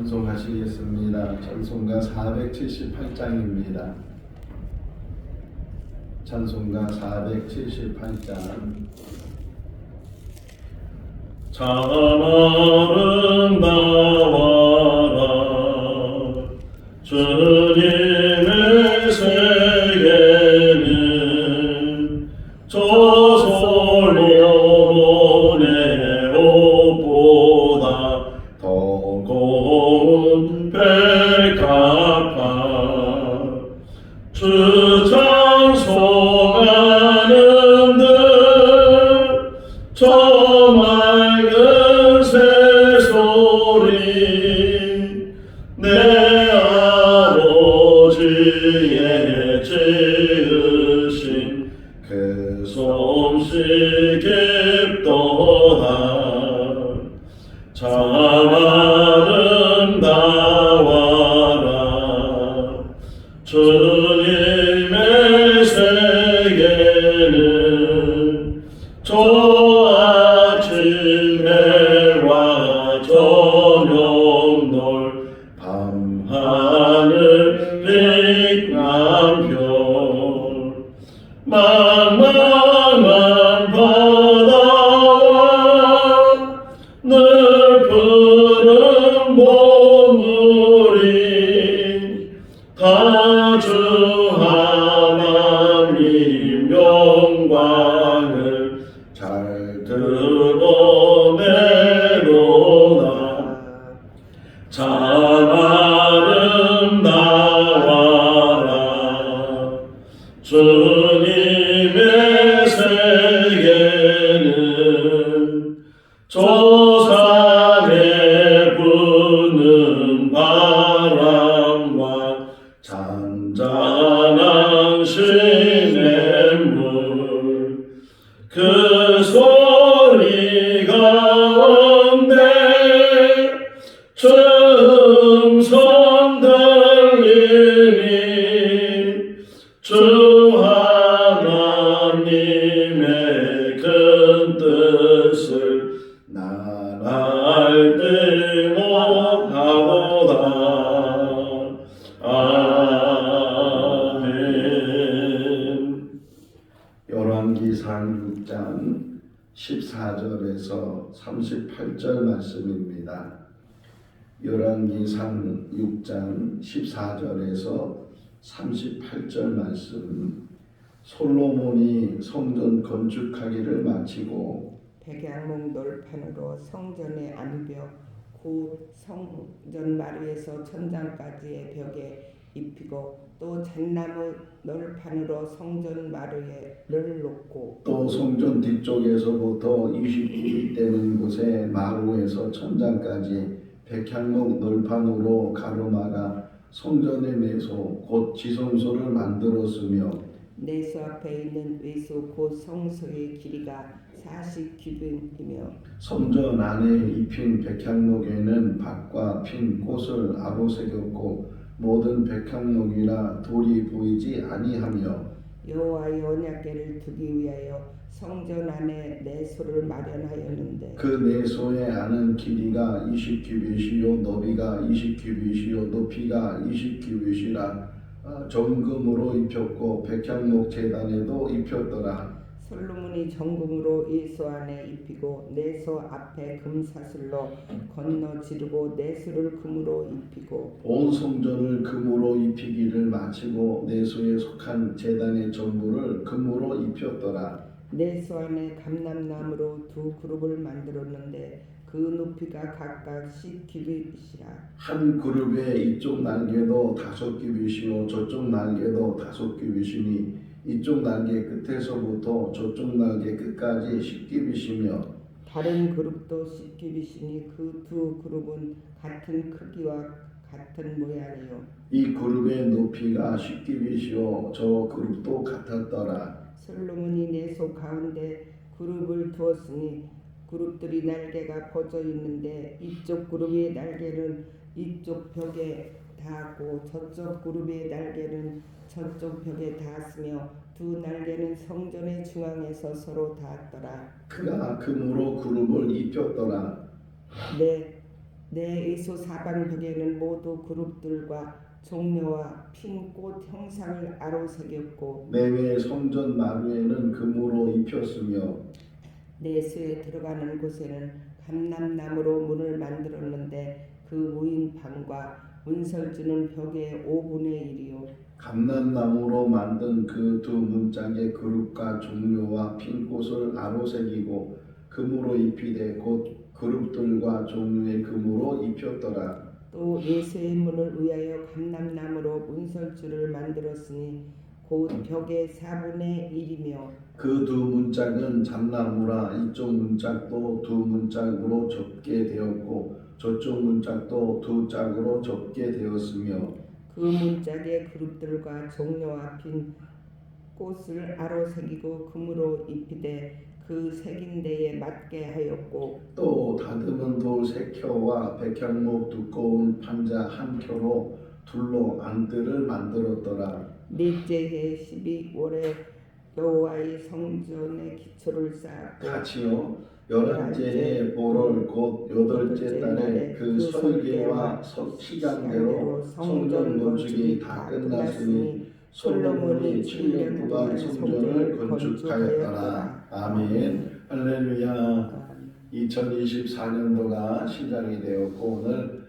찬송하시겠습니다. 찬송가 478장입니다. 찬송가 478장. 참 아름다워라 주님의 세계는 저 솔로몬의 옷보다 더 고운 백합화 주 찬송하는 듯 맑은 새소리 내 아버지의 지으신 그 솜씨 깊도다 참 아름다워라 주님의 세계는 저 아침 해와 저녁 놀 밤하늘 빛난 별 망망한 바다와 넓은 보물이 다 주 하나님 영광을 잘 드러내도다 참 아름다워라 주님의 세계는 조상에 부는 바람과 잔잔한 시냇물 그 소리 가운데 음성 들리니 주 하나님의 큰 뜻을 날 알지 못하도다. 아멘. 열왕기상 6장 14절에서 38절 말씀입니다. 열왕기상 6장 14절에서 38절 말씀. 솔로몬이 성전 건축하기를 마치고 백양목 돌판으로 성전의 암벽 곧 성전 마루에서 천장까지의 벽에 입히고 또 잣나무 널판으로 성전 마루에를 놓고 또 성전 뒤쪽에서부터 29리 되는 곳에 마루에서 천장까지 백향목 널판으로 가로막아 성전의 내소 곧 지성소를 만들었으며 내수 앞에 있는 외수 곧 성소의 길이가 40규빗이며 성전 안에 입힌 백향목에는 밭과 핀 꽃을 아로새겼고 모든 백향목이라 돌이 보이지 아니하며 여호와의 언약궤를 두기 위하여 성전 안에 내소를 마련하였는데 그 내소의 안은 길이가 20규빗이요 너비가 20규빗이요 높이가 20규빗이라 정금으로 입혔고 백향목 제단에도 입혔더라. 솔로몬이 정금으로 예수 안에 입히고 내소 앞에 금사슬로 건너 지르고 내수를 금으로 입히고 온 성전을 금으로 입히기를 마치고 내소에 속한 제단의 전부를 금으로 입혔더라. 내수 안에 감람나무로 두 그룹을 만들었는데 그 높이가 각각 10규빗이라 한 그룹의 이쪽 날개도 5규빗이요 저쪽 날개도 5규빗이니 이쪽 날개 끝에서부터 저쪽 날개 끝까지 10규빗이며 다른 그룹도 10규빗이니 그 두 그룹은 같은 크기와 같은 모양이요 이 그룹의 높이가 10규빗이요 저 그룹도 같았더라. 솔로몬이 내소 가운데 그룹을 두었으니 그룹들이 날개가 퍼져 있는데 이쪽 그룹의 날개는 이쪽 벽에 닿았고 저쪽 그룹의 날개는 저쪽 벽에 닿았으며 두 날개는 성전의 중앙에서 서로 닿았더라. 그가 금으로 그룹을 입혔더라. 내 에소 사방벽에는 모두 그룹들과 종려와 핀 꽃 형상을 아로새겼고 내외 성전 마루에는 금으로 입혔으며 내수에 들어가는 곳에는 감람나무로 문을 만들었는데 그 무인 방과 문설주는 벽의 5분의 1이요 감람나무로 만든 그 두 문짝에 그룹과 종려와 핀 꽃을 아로새기고 금으로 입히되 곧 그룹들과 종류의 금으로 입혔더라. 또 예수의 문을 위하여 감람나무로 문설주를 만들었으니 곧 벽의 4분의 1이며 그 두 문짝은 잣나무라 이쪽 문짝도 두 문짝으로 접게 되었고 저쪽 문짝도 두 짝으로 접게 되었으며 그 문짝에 그룹들과 종려와 핀 꽃을 아로새기고 금으로 입히되 그 새긴 데에 맞게 하였고 또 다듬은 돌 세 켜와 백향목 두꺼운 판자 한 켜로 둘로 안뜰을 만들었더라. 넷째 해 12월에 여호와의 성전의 기초를 쌓았고 같이요. 11째 해 보롤 곧 8째 달에 그 설계와 시간대로 성전 건축이 다 끝났으니 솔로몬이 7년 동안 성전을 건축하였더라. 아멘. 할렐루야. 2024년도가 시작이 되었고 오늘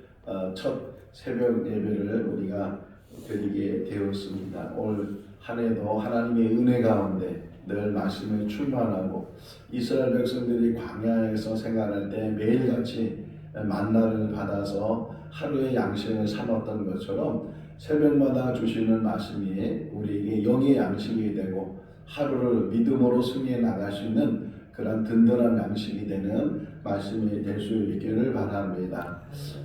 첫 새벽 예배를 우리가 드리게 되었습니다. 올 한 해도 하나님의 은혜 가운데 늘 말씀에 충만하고 이스라엘 백성들이 광야에서 생활할 때 매일같이 만나를 받아서 하루의 양식을 삼았던 것처럼 새벽마다 주시는 말씀이 우리에게 영의 양식이 되고 하루를 믿음으로 승리해 나갈 수 있는 그런 든든한 양식이 되는 말씀이 될 수 있기를 바랍니다.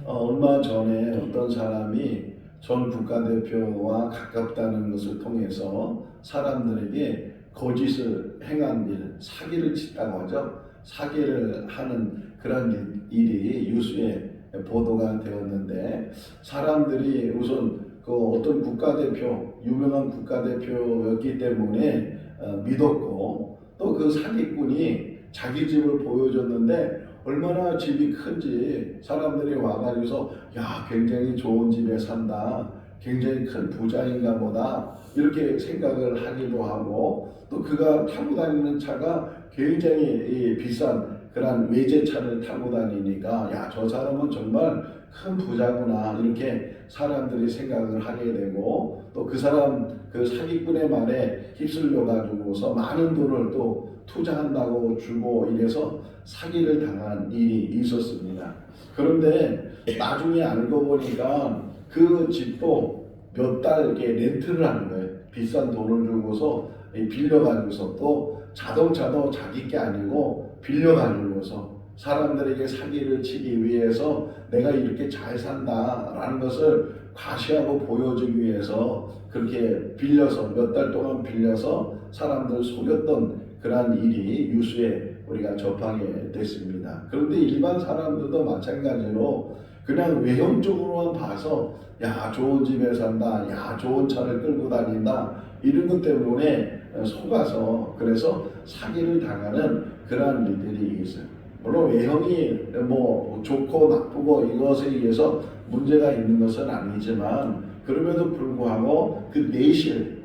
얼마 전에 어떤 사람이 전 국가대표와 가깝다는 것을 통해서 사람들에게 거짓을 행한 일, 사기를 치다고 하죠. 사기를 하는 그런 일이 뉴스에 보도가 되었는데 사람들이 우선 그 어떤 국가대표, 유명한 국가대표였기 때문에 믿었고 또 그 사기꾼이 자기 집을 보여줬는데 얼마나 집이 큰지 사람들이 와가지고서 야 굉장히 좋은 집에 산다, 굉장히 큰 부자인가 보다 이렇게 생각을 하기도 하고 또 그가 타고 다니는 차가 굉장히 비싼 그런 외제차를 타고 다니니까 야 저 사람은 정말 큰 부자구나 이렇게 사람들이 생각을 하게 되고 또 그 사람 그 사기꾼의 말에 휩쓸려 가지고서 많은 돈을 또 투자한다고 주고 이래서 사기를 당한 일이 있었습니다. 그런데 나중에 알고 보니까 그 집도 몇 달 이렇게 렌트를 하는 거예요. 비싼 돈을 주고서 빌려가지고서 또 자동차도 자기 게 아니고 빌려가지고서 사람들에게 사기를 치기 위해서 내가 이렇게 잘 산다라는 것을 과시하고 보여주기 위해서 그렇게 빌려서 몇 달 동안 빌려서 사람들을 속였던 그러한 일이 뉴스에 우리가 접하게 됐습니다. 그런데 일반 사람들도 마찬가지로 그냥 외형적으로만 봐서 야 좋은 집에 산다, 야 좋은 차를 끌고 다닌다 이런 것 때문에 속아서 그래서 사기를 당하는 그러한 일들이 있어요. 물론 외형이 뭐 좋고 나쁘고 이것에 의해서 문제가 있는 것은 아니지만 그럼에도 불구하고 그 내실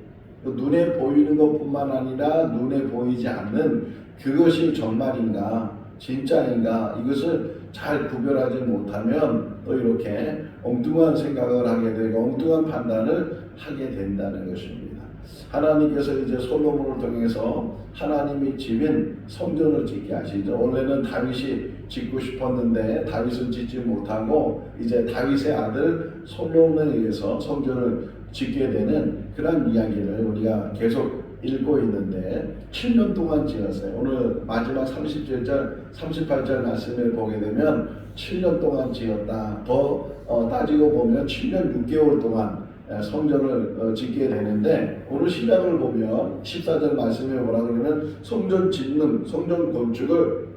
눈에 보이는 것뿐만 아니라 눈에 보이지 않는 그것이 정말인가 진짜인가 이것을 잘 구별하지 못하면 또 이렇게 엉뚱한 생각을 하게 되고 엉뚱한 판단을 하게 된다는 것입니다. 하나님께서 이제 솔로몬을 통해서 하나님이 집인 성전을 짓게 하시죠. 원래는 다윗이 짓고 싶었는데 다윗은 짓지 못하고 이제 다윗의 아들 솔로몬에 의해서 성전을 짓게 되는 그런 이야기를 우리가 계속 읽고 있는데 7년 동안 지었어요. 오늘 마지막 37절 38절 말씀을 보게 되면 7년 동안 지었다. 더 따지고 보면 7년 6개월 동안 성전을 짓게 되는데 오늘 시작을 보면 14절 말씀에 뭐라 그러면 성전 짓는 성전 건축을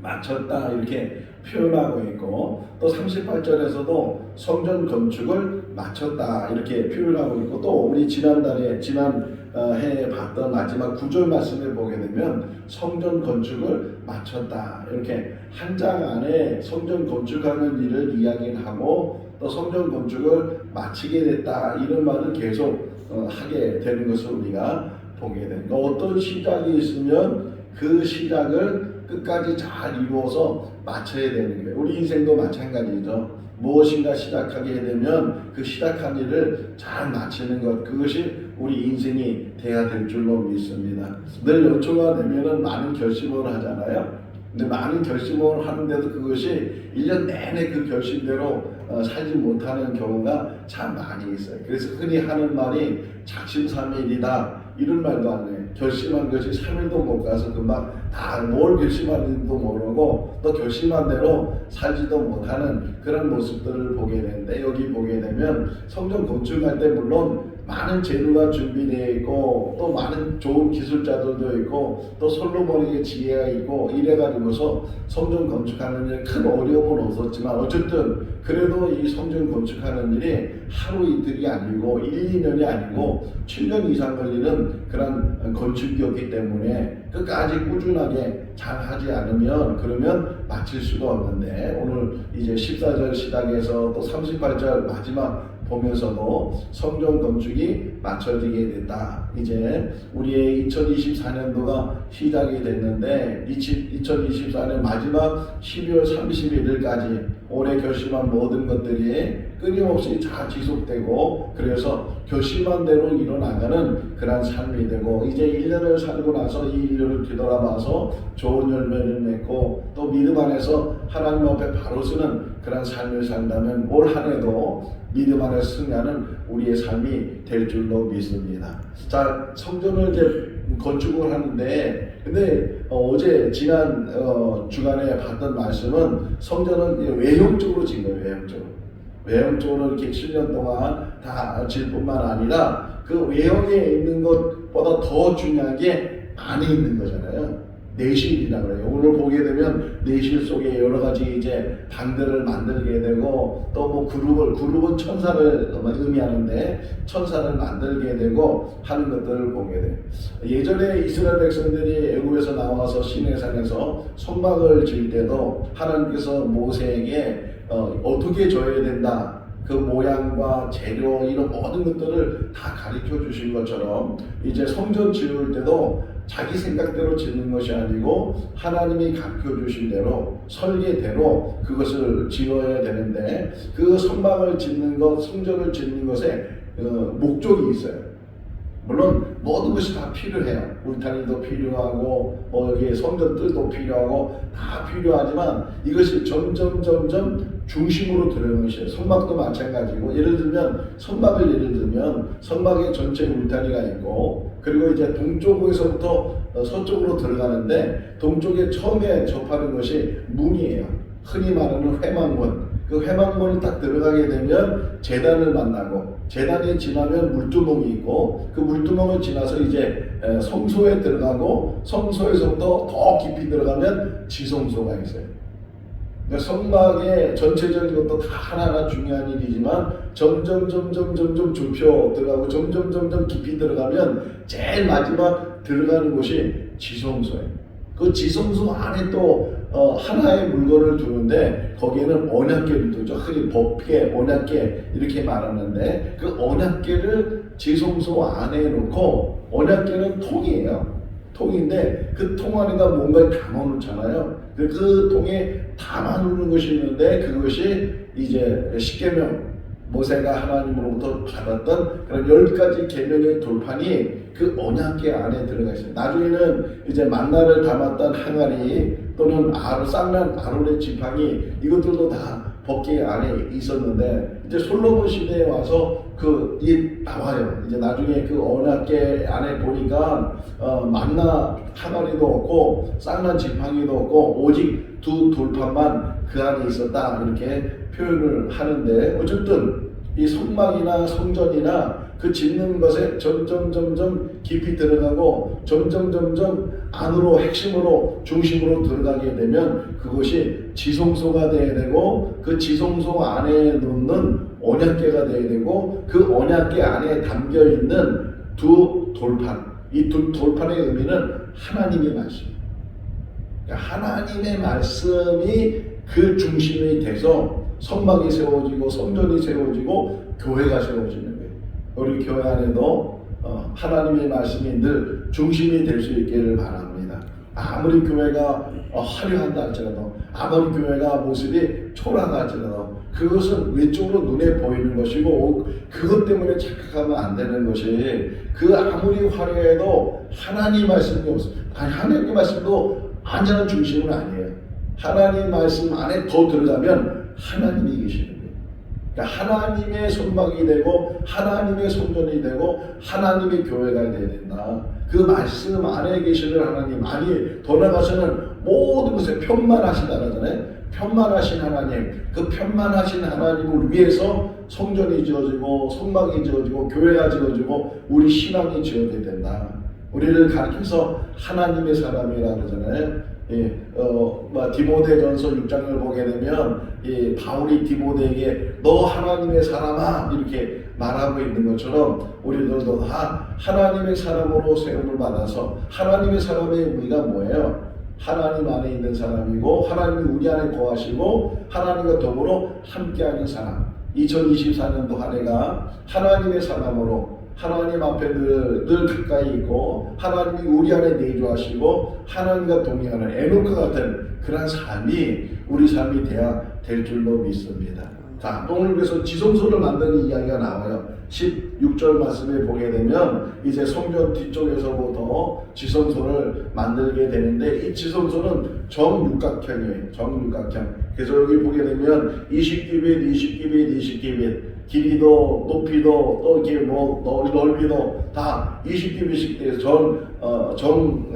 마쳤다 이렇게 표현하고 있고 또 38절에서도 성전 건축을 마쳤다 이렇게 표현하고 있고 또 우리 지난 해에 봤던 마지막 9절 말씀을 보게 되면 성전 건축을 마쳤다 이렇게 한 장 안에 성전 건축하는 일을 이야기하고 또 성전 건축을 마치게 됐다 이런 말을 계속 하게 되는 것을 우리가 보게 됩니다. 어떤 시작이 있으면 그 시작을 끝까지 잘 이루어서 마쳐야 되는 거예요. 우리 인생도 마찬가지죠. 무엇인가 시작하게 되면 그 시작한 일을 잘 마치는 것, 그것이 우리 인생이 돼야 될 줄로 믿습니다. 늘 연초가 되면은 많은 결심을 하잖아요. 근데 많은 결심을 하는데도 그것이 1년 내내 그 결심대로 살지 못하는 경우가 참 많이 있어요. 그래서 흔히 하는 말이 작심삼일이다 이런 말도 안 해요. 결심한 것이 3일도 못 가서 금방 다 뭘 결심하는지도 모르고 또 결심한 대로 살지도 못하는 그런 모습들을 보게 되는데, 여기 보게 되면 성전 건축할 때 물론 많은 재료가 준비되어 있고 또 많은 좋은 기술자들도 있고 또 솔로몬에게 지혜가 있고 이래가지고서 성전 건축하는 일에 큰 어려움은 없었지만 어쨌든 그래도 이 성전 건축하는 일이 하루 이틀이 아니고 1, 2년이 아니고 7년 이상 걸리는 그런 건축이었기 때문에 끝까지 꾸준하게 잘 하지 않으면 그러면 마칠 수가 없는데, 오늘 이제 14절 시작해서 또 38절 마지막 보면서도 성전 건축이 마쳐지게 됐다. 이제 우리의 2024년도가 시작이 됐는데 2024년 마지막 12월 31일까지 올해 결심한 모든 것들이 끊임없이 잘 지속되고 그래서 결심한 대로 일어나가는 그런 삶이 되고, 이제 1년을 살고 나서 이 1년을 뒤돌아봐서 좋은 열매를 맺고 또 믿음 안에서 하나님 앞에 바로 서는 그런 삶을 산다면 올 한 해도 믿음 안에서 승리하는 우리의 삶이 될 줄로 믿습니다. 자, 성전을 이제 건축을 하는데, 근데 어제 지난 주간에 봤던 말씀은 성전은 외형적으로 진 거예요. 외형적으로 이렇게 7년 동안 다 질 뿐만 아니라 그 외형에 있는 것보다 더 중요한 게 안에 있는 거잖아요. 내실이라고 그래요. 오늘 보게 되면 내실 속에 여러 가지 이제 방들을 만들게 되고 또 뭐 그룹은 천사를 의미하는데 천사를 만들게 되고 하는 것들을 보게 돼요. 예전에 이스라엘 백성들이 애굽에서 나와서 시내산에서 성막을 지을 때도 하나님께서 모세에게 어떻게 져야 된다, 그 모양과 재료 이런 모든 것들을 다 가르쳐 주신 것처럼 이제 성전 지을 때도 자기 생각대로 짓는 것이 아니고 하나님이 가르쳐 주신 대로 설계대로 그것을 지어야 되는데, 그 성막을 짓는 것, 성전을 짓는 것에 목적이 있어요. 물론 모든 것이 다 필요해요. 울타리도 필요하고 뭐 여기 성전들도 필요하고 다 필요하지만 이것이 점점 중심으로 들어가는 것이에요. 성막도 마찬가지고, 예를 들면 성막에 전체 울타리가 있고 그리고 이제 동쪽에서부터 서쪽으로 들어가는데 동쪽에 처음에 접하는 것이 문이에요. 흔히 말하는 회막문. 그 회막문을 딱 들어가게 되면 제단을 만나고, 제단이 지나면 물두멍이 있고 그 물두멍을 지나서 이제 성소에 들어가고 성소에서부터 더 깊이 들어가면 지성소가 있어요. 그러니까 성막의 전체적인 것도 다 하나하나 중요한 일이지만 점점 좁혀 들어가고 점점 깊이 들어가면 제일 마지막 들어가는 곳이 지성소예요. 그 지성소 안에 또 하나의 물건을 두는데 거기에는 언약궤를 두죠. 흔히 법궤, 언약궤 이렇게 말하는데 그 언약궤를 지성소 안에 놓고, 언약궤는 통이에요. 통인데 그 통 안에다 뭔가를 담아놓잖아요. 그 통에 담아놓는 것이 있는데 그것이 이제 십계명, 모세가 하나님으로부터 받았던 그런 10가지 계명의 돌판이 그 언약궤 안에 들어가 있어요. 나중에는 이제 만나를 담았던 항아리 또는 쌍난 아론의 지팡이 이것들도 다 법궤 안에 있었는데, 이제 솔로몬 시대에 와서 이 나와요. 이제 나중에 그 언약궤 안에 보니까 만나 항아리도 없고 쌍난 지팡이도 없고 오직 두 돌판만 그 안에 있었다 이렇게 표현을 하는데, 어쨌든 이 성막이나 성전이나 그 짓는 것에 점점 깊이 들어가고 점점 안으로 핵심으로 중심으로 들어가게 되면 그것이 지성소가 되어야 되고 그 지성소 안에 놓는 언약궤가 되어야 되고 그 언약궤 안에 담겨 있는 두 돌판, 이 두 돌판의 의미는 하나님의 말씀. 그러니까 하나님의 말씀이 그 중심이 돼서 성막이 세워지고 성전이 세워지고 교회가 세워지는 거예요. 우리 교회 안에도 하나님의 말씀이 늘 중심이 될 수 있기를 바랍니다. 아무리 교회가 화려한다 할지라도 아무리 교회가 모습이 초라하다 할지라도 그것은 외적으로 눈에 보이는 것이고 그것 때문에 착각하면 안 되는 것이 그 아무리 화려해도 하나님 말씀이 없어요. 아니 하나님 말씀도 완전한 중심은 아니에요. 하나님 말씀 안에 더 들어가면 하나님이 계시는 거예요. 그러니까 하나님의 손막이 되고 하나님의 손전이 되고 하나님의 교회가 되어야 된다. 그 말씀 안에 계시는 하나님, 아니 더 나가서는 모든 것에 편만하시다잖아요. 편만하신 하나님, 그 편만하신 하나님을 위해서 성전이 지어지고 성막이 지어지고 교회가 지어지고 우리 신앙이 지어져야 된다. 우리를 가르쳐서 하나님의 사람이라 그러잖아요. 디모데전서 6장을 보게 되면 바울이 디모데에게 너 하나님의 사람아 이렇게 말하고 있는 것처럼 우리들도 다 하나님의 사람으로 세움을 받아서 하나님의 사람의 의미가 뭐예요? 하나님 안에 있는 사람이고 하나님이 우리 안에 거하시고 하나님과 더불어 함께하는 사람. 2024년도 한 해가 하나님의 사람으로 하나님 앞에 늘 가까이 있고 하나님이 우리 안에 내주하시고 하나님과 동행하는 에노크 같은 그런 삶이 우리 삶이 돼야 될 줄로 믿습니다. 자, 오늘 그래서 지성소를 만드는 이야기가 나와요. 16절 말씀에 보게 되면 이제 성전 뒤쪽에서부터 지성소를 만들게 되는데 이 지성소는 정육각형이에요. 정육각형. 그래서 여기 보게 되면 20규빗, 20규빗, 20규빗 길이도 높이도 또 이렇게 넓이도 다 20규빗씩 돼서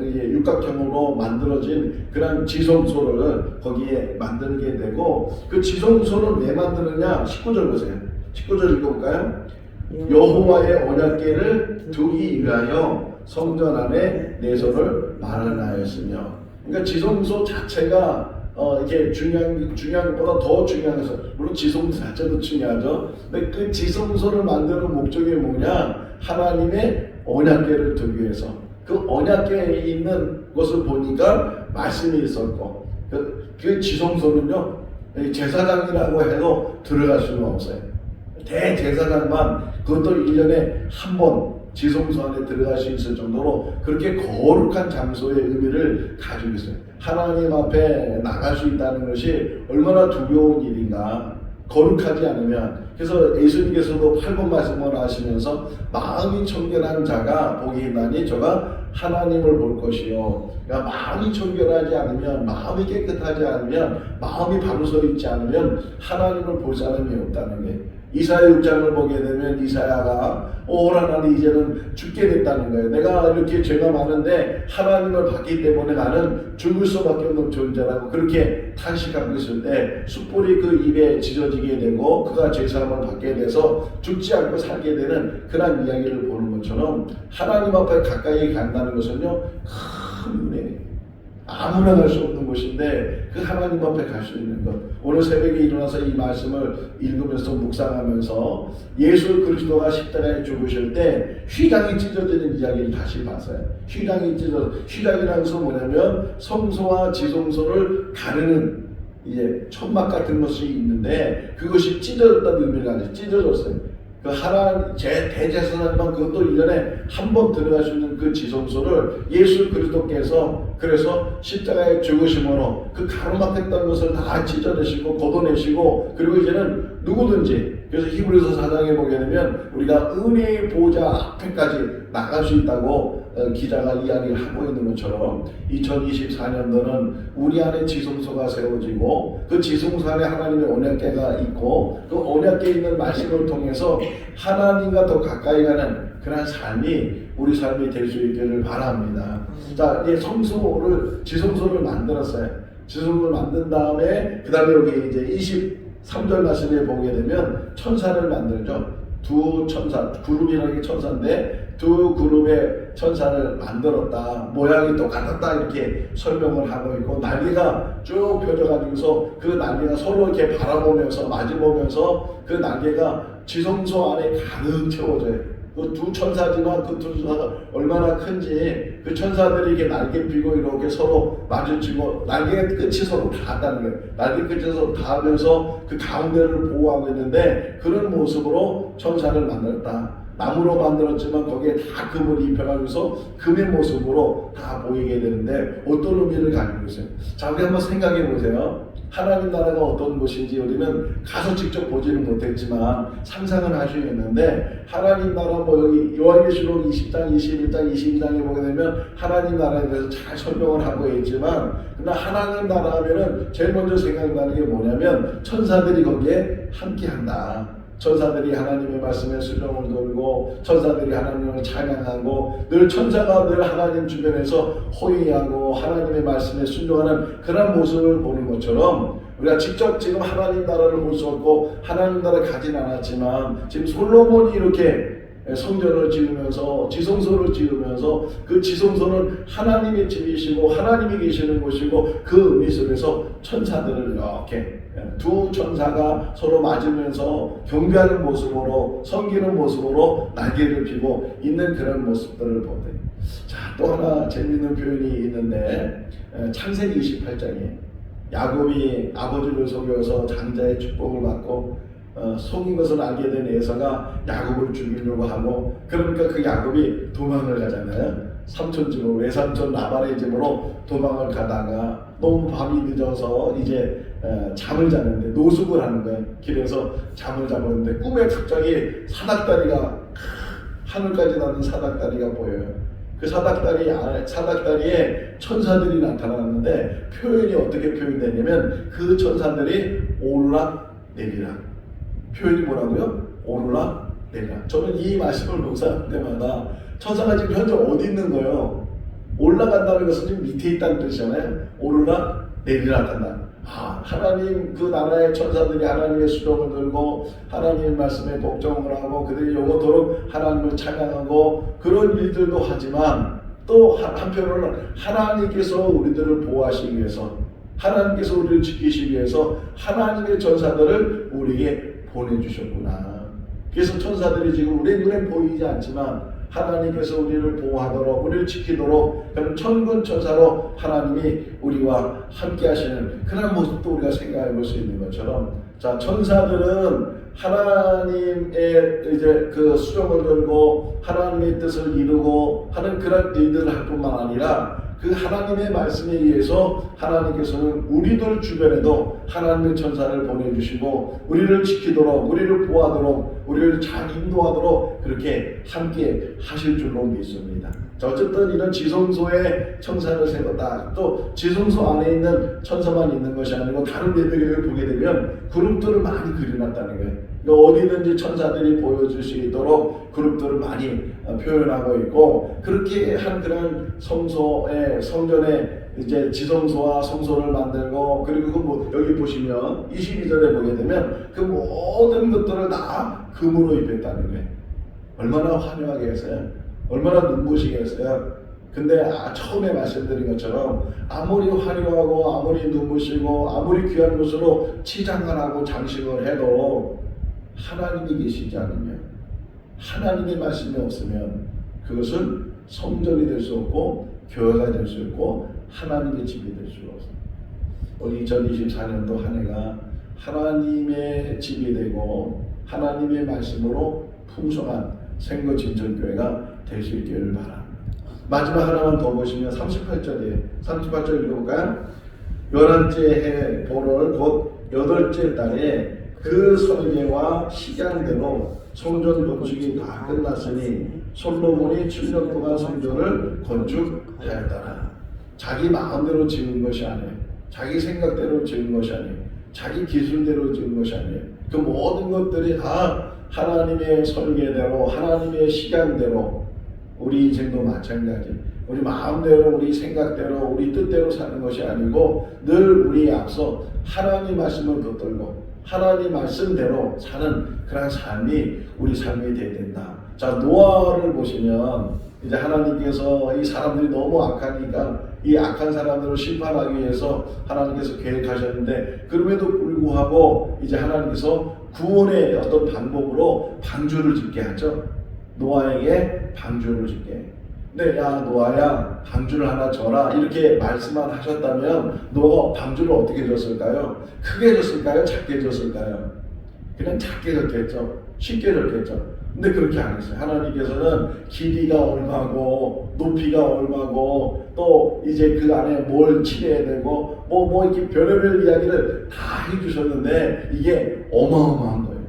육각형으로 만들어진 그런 지성소를 거기에 만들게 되고 그 지성소는 왜 만드느냐? 19절 보세요. 19절 읽어볼까요? 여호와의 언약궤를 두기 위하여 성전 안에 내소를 마련하였으며, 그러니까 지성소 자체가 이게 중요한 것보다 더 중요한 것은 물론 지성소 자체도 중요하죠. 근데 그 지성소를 만드는 목적이 뭐냐? 하나님의 언약궤를 두기 위해서. 그 언약궤에 있는 것을 보니까 말씀이 있었고 그 지성소는요 제사장이라고 해도 들어갈 수가 없어요. 대제사장만 그것도 1년에 한 번 지성소 안에 들어갈 수 있을 정도로 그렇게 거룩한 장소의 의미를 가지고 있어요. 하나님 앞에 나갈 수 있다는 것이 얼마나 두려운 일인가. 거룩하지 않으면. 그래서 예수님께서도 8번 말씀을 하시면서 마음이 청결한 자가 복이 있나니 저가 하나님을 볼 것이요. 그러니까 마음이 청결하지 않으면, 마음이 깨끗하지 않으면, 마음이 바로 서 있지 않으면 하나님을 볼 사람이 없다는 게. 이사야 6장을 보게 되면 이사야가 하나님 이제는 죽게 됐다는 거예요. 내가 이렇게 죄가 많은데 하나님을 봤기 때문에 나는 죽을 수밖에 없는 존재라고 그렇게 탄식하고 있을 때 숯불이 그 입에 지져지게 되고 그가 죄사함을 받게 돼서 죽지 않고 살게 되는 그런 이야기를 보는 것처럼 하나님 앞에 가까이 간다는 것은요 큰 은혜예요. 아무나 갈 수 없는 것인데 그 하나님 앞에 갈 수 있는 것. 오늘 새벽에 일어나서 이 말씀을 읽으면서 묵상하면서 예수 그리스도가 십자가에 죽으실 때 휘장이 찢어지는 이야기를 다시 봤어요. 휘장이라는 것은 뭐냐면 성소와 지성소를 가르는 이제 천막 같은 것이 있는데 그것이 찢어졌다는 의미가 아니에요. 찢어졌어요. 그 하나님 대제사장만 그것도 1년에 한 번 들어갈 수 있는 그 지성소를 예수 그리스도께서 그래서 십자가의 죽으심으로 그 가로막혔던 것을 다 찢어내시고 걷어내시고 그리고 이제는 누구든지 그래서 히브리서 4장에 보게 되면 우리가 은혜의 보좌 앞에까지 나갈 수 있다고 기자가 이야기를 하고 있는 것처럼 2024년도는 우리 안에 지성소가 세워지고 그 지성소 안에 하나님의 언약궤가 있고 그 언약궤에 있는 말씀을 통해서 하나님과 더 가까이 가는 그런 삶이 우리 삶이 될 수 있기를 바랍니다. 자, 이제 지성소를 만들었어요. 지성소를 만든 다음에 그 다음에 여기 이제 3절 말씀에 보게 되면 천사를 만들죠. 두 천사, 그룹이라는 게 천사인데 두 그룹의 천사를 만들었다. 모양이 똑같았다. 이렇게 설명을 하고 있고 날개가 쭉 펴져가지고서 그 날개가 서로 이렇게 바라보면서 마주보면서 그 날개가 지성소 안에 가득 채워져요. 그 두 천사지만 그 두 천사가 얼마나 큰지 그 천사들이 이렇게 날개 펴고 이렇게 서로 마주치고 날개 끝이 서로 닿았다는 거예요. 날개 끝이 서로 닿으면서 그 가운데를 보호하고 있는데 그런 모습으로 천사를 만들었다. 나무로 만들었지만 거기에 다 금을 입혀가지고서 금의 모습으로 다 보이게 되는데 어떤 의미를 가지고 있어요? 자, 우리 한번 생각해 보세요. 하나님 나라가 어떤 곳인지 우리는 가서 직접 보지는 못했지만 상상은 할 수 있는데 하나님 나라 뭐 여기 요한계시록 20장, 21장, 22장에 보게 되면 하나님 나라에 대해서 잘 설명을 하고 있지만 그러나 하나님 나라 하면은 제일 먼저 생각나는 게 뭐냐면 천사들이 거기에 함께한다. 천사들이 하나님의 말씀에 수종을 돌고 천사들이 하나님을 찬양하고 늘 천사가 늘 하나님 주변에서 호의하고 하나님의 말씀에 순종하는 그런 모습을 보는 것처럼 우리가 직접 지금 하나님 나라를 볼 수 없고 하나님 나라를 가진 않았지만 지금 솔로몬이 이렇게 성전을 지으면서 지성소를 지으면서 그 지성소는 하나님의 집이시고 하나님이 계시는 곳이고 그 의미 속에서 천사들을 이렇게 두 천사가 서로 맞으면서 경배하는 모습으로 섬기는 모습으로 날개를 펴고 있는 그런 모습들을 보대. 자, 또 하나 재미있는 표현이 있는데 창세기 28장에 야곱이 아버지를 속여서 장자의 축복을 받고 속인 것을 알게 된 에서가 야곱을 죽이려고 하고 그러니까 그 야곱이 도망을 가잖아요. 삼촌 집으로 외삼촌 라반의 집으로 도망을 가다가 너무 밤이 늦어서 이제 잠을 자는데 노숙을 하는 거예요. 길에서 잠을 자는데 꿈에 갑자기 사닥다리가 하늘까지 닿는 사닥다리가 보여요. 그 사닥다리에 천사들이 나타났는데 표현이 어떻게 표현되냐면 그 천사들이 오르락 내리락. 표현이 뭐라고요? 오르락 내리락. 저는 이 말씀을 묵상할 때마다 천사가 지금 현재 어디 있는 거예요? 올라간다는 것은 지금 밑에 있다는 뜻이잖아요. 오르락 내리락 한다. 하나님 그 나라의 천사들이 하나님의 수종을 들고 하나님의 말씀에 복종을 하고 그들이 영원토록 하나님을 찬양하고 그런 일들도 하지만 또 한편으로는 하나님께서 우리들을 보호하시기 위해서 하나님께서 우리를 지키시기 위해서 하나님의 천사들을 우리에게 보내주셨구나. 그래서 천사들이 지금 우리 눈에 보이지 않지만 하나님께서 우리를 보호하도록 우리를 지키도록 그런 천군 천사로 하나님이 우리와 함께 하시는 그런 모습도 우리가 생각해 볼 수 있는 것처럼 자, 천사들은 하나님의 이제 그 수종을 들고 하나님의 뜻을 이루고 하는 그런 일들을 할 뿐만 아니라 그 하나님의 말씀에 의해서 하나님께서는 우리들 주변에도 하나님의 천사를 보내주시고 우리를 지키도록 우리를 보호하도록 우리를 잘 인도하도록 그렇게 함께 하실 줄로 믿습니다. 자, 어쨌든 이런 지성소에 천사를 세웠다. 또 지성소 안에 있는 천사만 있는 것이 아니고 다른 예배교를 보게 되면 그룹들을 많이 그려놨다는 거예요. 어디든지 천사들이 보여줄 수 있도록 그룹들을 많이 표현하고 있고 그렇게 한 그런 성전에 이제 지성소와 성소를 만들고 그리고 여기 보시면 22절에 보게 되면 그 모든 것들을 다 금으로 입혔다는 거예요. 얼마나 화려하게 했어요. 얼마나 눈부시게 했어요. 근데 처음에 말씀드린 것처럼 아무리 화려하고 아무리 눈부시고 아무리 귀한 것으로 치장을 하고 장식을 해도 하나님이 계시지 않으면 하나님의 말씀이 없으면 그것은 성전이 될 수 없고 교회가 될 수 없고 하나님의 집이 될 수가 없습니다. 우리 2024년도 한 해가 하나님의 집이 되고 하나님의 말씀으로 풍성한 생거진천교회가 될 수 있기를 바랍니다. 마지막 하나만 더 보시면 38절이에요. 38절 읽어볼까요? 11째 해 보를 곧 8째 달에 그 설계와 시간대로 성전 건축이 다 끝났으니 솔로몬이 7년 동안 성전을 건축하였더라. 자기 마음대로 지은 것이 아니에요. 자기 생각대로 지은 것이 아니에요. 자기 기술대로 지은 것이 아니에요. 그 모든 것들이 다 하나님의 설계대로 하나님의 시간대로 우리 인생도 마찬가지. 우리 마음대로 우리 생각대로 우리 뜻대로 사는 것이 아니고 늘 우리 앞서 하나님 말씀을 붙들고 하나님 말씀대로 사는 그런 삶이 우리 삶이 되어야 된다. 자, 노아를 보시면 이제 하나님께서 이 사람들이 너무 악하니까 이 악한 사람들을 심판하기 위해서 하나님께서 계획하셨는데, 그럼에도 불구하고 이제 하나님께서 구원의 어떤 방법으로 방주를 짓게 하죠. 노아에게 방주를 짓게. 근데 야 노아야 방주를 하나 져라 이렇게 말씀만 하셨다면 노아가 방주를 어떻게 졌을까요? 크게 졌을까요? 작게 졌을까요? 그냥 작게 졌겠죠. 쉽게 졌겠죠. 근데 그렇게 안 했어요. 하나님께서는 길이가 얼마고 높이가 얼마고 또 이제 그 안에 뭘 칠해야 되고 뭐 이렇게 별의별 이야기를 다 해주셨는데 이게 어마어마한 거예요.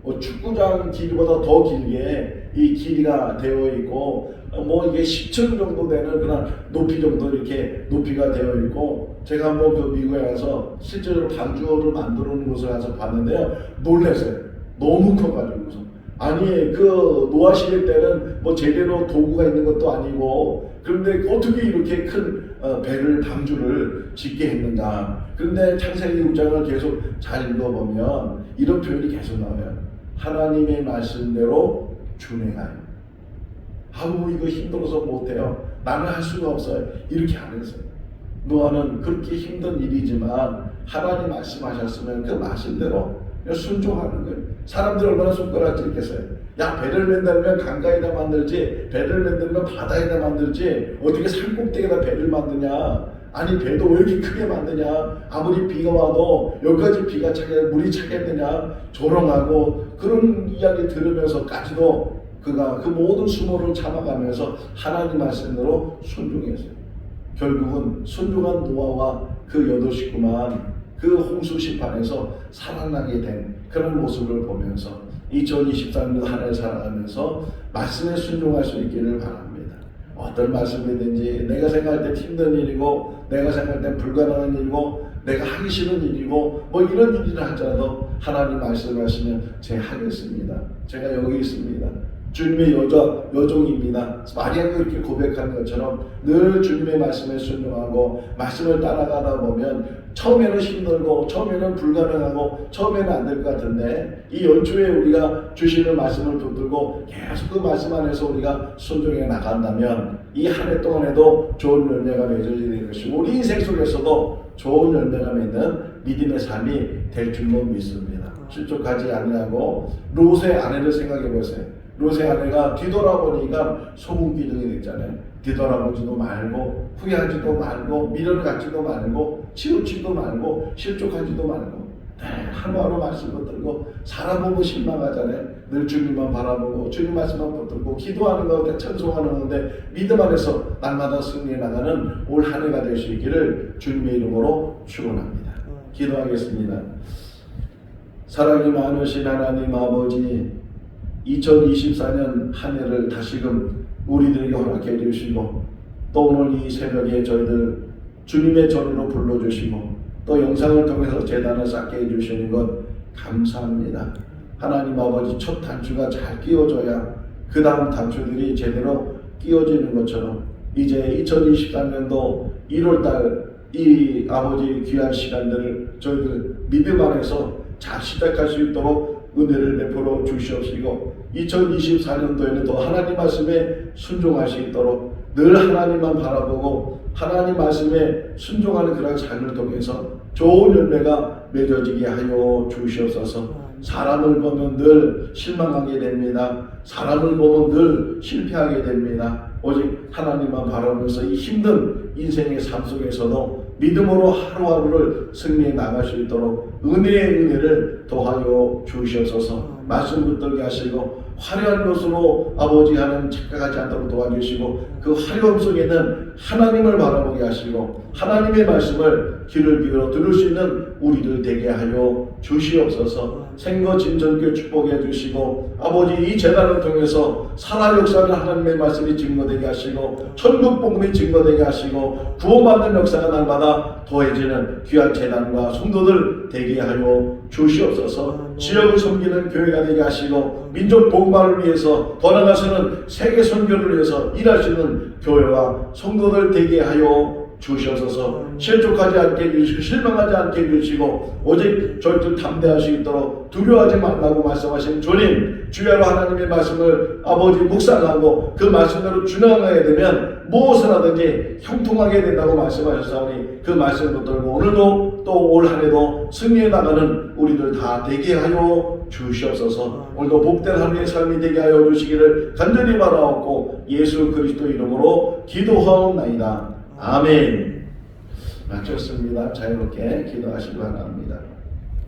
뭐 축구장 길이보다 더 길게 이 길이가 되어 있고 뭐 이게 10층 정도 되는 그런 높이 정도 이렇게 높이가 되어 있고, 제가 한번 그 미국에 가서 실제로 방주를 만들어 놓은 곳을 가서 봤는데요. 놀랐어요. 너무 커가지고서. 아니 그 노아 시대 때는 뭐 제대로 도구가 있는 것도 아니고 그런데 어떻게 이렇게 큰 배를 방주를 짓게 했는가. 그런데 창세기 6장을 계속 잘 읽어보면 이런 표현이 계속 나와요. 하나님의 말씀대로 준행하여. 아우 이거 힘들어서 못해요. 나는 할 수가 없어요. 이렇게 안 했어요. 노아는 그렇게 힘든 일이지만 하나님 말씀하셨으면 그 말씀대로 순종하는 거예요. 사람들 얼마나 손가락질겠어요. 야 배를 만들면 강가에다 만들지 배를 만들면 바다에다 만들지 어떻게 산꼭대기에다 배를 만드냐. 아니 배도 왜 이렇게 크게 만드냐. 아무리 비가 와도 여기까지 비가 차게 물이 차겠느냐. 조롱하고 그런 이야기 들으면서까지도 그가 그 모든 수모를 참아가면서 하나님 말씀대로 순종했어요. 결국은 순종한 노아와 그 8식구만 그 홍수 심판에서 살아나게 된 그런 모습을 보면서 2023년도 한 해 살아가면서 말씀에 순종할 수 있기를 바랍니다. 어떤 말씀이든지 내가 생각할 때 힘든 일이고 내가 생각할 때 불가능한 일이고 내가 하기 싫은 일이고 뭐 이런 일이라 할지라도 하나님 말씀하시면 제가 하겠습니다. 제가 여기 있습니다. 주님의 여종입니다. 마리아가 그렇게 고백하는 것처럼 늘 주님의 말씀에 순종하고 말씀을 따라가다 보면 처음에는 힘들고 처음에는 불가능하고 처음에는 안 될 것 같은데 이 연초에 우리가 주시는 말씀을 붙들고 계속 그 말씀 안에서 우리가 순종해 나간다면 이 한 해 동안에도 좋은 열매가 맺어지는 것이고 우리 인생 속에서도 좋은 열매가 맺는 믿음의 삶이 될 줄로 믿습니다. 실족하지 아니하고 롯의 아내를 생각해 보세요. 롯의 아내가 뒤돌아보니까 소금 기둥이 됐잖아요. 뒤돌아보지도 말고 후회하지도 말고 미련 갖지도 말고 치우치도 말고 실족하지도 말고 하루하루 말씀 붙들고 사람 보고 실망하잖아요. 늘 주님만 바라보고 주님 말씀만 붙들고 기도하는 가운데 찬송하는 가운데 믿음 안에서 날마다 승리해 나가는 올 한 해가 될 수 있기를 주님의 이름으로 축원합니다. 기도하겠습니다. 사랑이 많으신 하나님 아버지, 2024년 한 해를 다시금 우리들에게 허락해 주시고 또 오늘 이 새벽에 저희들 주님의 전으로 불러주시고 또 영상을 통해서 제단을 쌓게 해주시는 것 감사합니다. 하나님 아버지, 첫 단추가 잘 끼워져야 그 다음 단추들이 제대로 끼워지는 것처럼 이제 2023년도 1월달 이 아버지 귀한 시간들을 저희들 믿음 안에서 잘 시작할 수 있도록 은혜를 베풀어 주시옵시고 2024년도에는 더 하나님 말씀에 순종할 수 있도록 늘 하나님만 바라보고 하나님 말씀에 순종하는 그런 삶을 통해서 좋은 열매가 맺어지게 하여 주시옵소서. 사람을 보면 늘 실망하게 됩니다. 사람을 보면 늘 실패하게 됩니다. 오직 하나님만 바라보면서 이 힘든 인생의 삶 속에서도 믿음으로 하루하루를 승리해 나갈 수 있도록 은혜의 은혜를 더하여 주시옵소서. 말씀 붙들게 하시고 화려한 것으로 아버지 하나님 착각하지 않도록 도와주시고 그 화려함 속에는 하나님을 바라보게 하시고 하나님의 말씀을 귀를 기울여 들을 수 있는 우리들 되게 하여 주시옵소서. 생거 진전교 축복해 주시고 아버지 이 재단을 통해서 살아 역사는 하나님의 말씀이 증거되게 하시고 천국 복음이 증거되게 하시고 구원받는 역사가 날마다 더해지는 귀한 재단과 성도들 되게 하여 주시옵소서. 지역을 섬기는 교회가 되게 하시고 민족 복음화를 위해서 더 나아가서는 세계 선교를 위해서 일하시는 교회와 성도들 되게 하여 주시옵소서. 실족하지 않게 해주시고 실망하지 않게 해주시고 오직 저희들 담대할 수 있도록 두려워하지 말라고 말씀하신 주님, 주야로 하나님의 말씀을 아버지 묵상하고 그 말씀대로 준행하게 되면 무엇을 하든지 형통하게 된다고 말씀하셨사오니 그 말씀을 붙들고 오늘도 또 올 한해도 승리해 나가는 우리들 다 되게 하여 주시옵소서. 오늘도 복된 하루의 삶이 되게 하여 주시기를 간절히 바라옵고 예수 그리스도 이름으로 기도하옵나이다. 아멘. 마쳤습니다. 자유롭게 기도하시기 바랍니다.